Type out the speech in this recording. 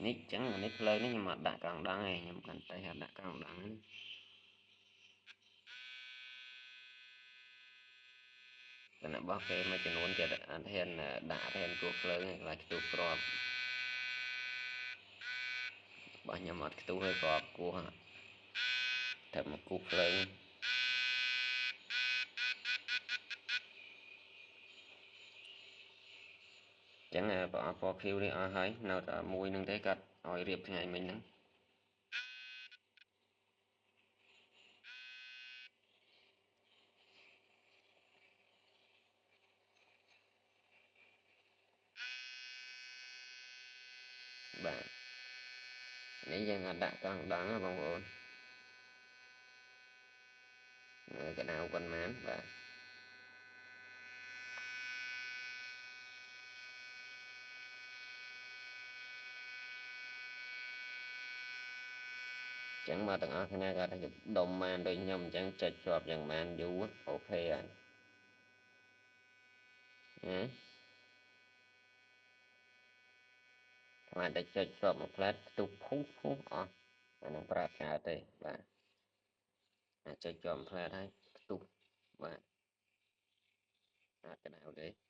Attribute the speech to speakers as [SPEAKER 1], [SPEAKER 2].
[SPEAKER 1] នេះចឹងនេះភ្លើងនេះខ្ញុំអត់ដាក់កង់ដងឯងខ្ញុំកាន់តែអត់ដាក់កង់ដងតែរបស់គេមួយចំនួនគេអត់ហ៊ានដាក់ហ៊ានគោះភ្លើងឯងខ្លាចខ្ទុះក្របរបស់ខ្ញុំអត់ខ្ទុះឯងក្របគោះតែមកគោះភ្លើងចឹងប្រអប់ពណ៌ខៀវនេះអស់ហើយនៅតែមួយនឹងទេគាត់ឲ្យរៀបថ្ងៃមិញហ្នឹងបាទនេះយើងអត់ដាក់កង់ដងបងប្អូនកណ្ដៅប៉ុន្មានបាទចឹងមកទាំងអស់គ្នាគាត់ថាដុំបានដូចខ្ញុំអញ្ចឹងចុចជាប់យ៉ាងបានយូរអូខេហើយខ្លាចតែចុចជាប់មួយផ្លែតផ្ទុះភុះអស់អានឹងប្រាប់កើតទេបាទអាចចុចជាប់ផ្លែតហើយផ្ទុះបាទអាចកណ្ដៅទេ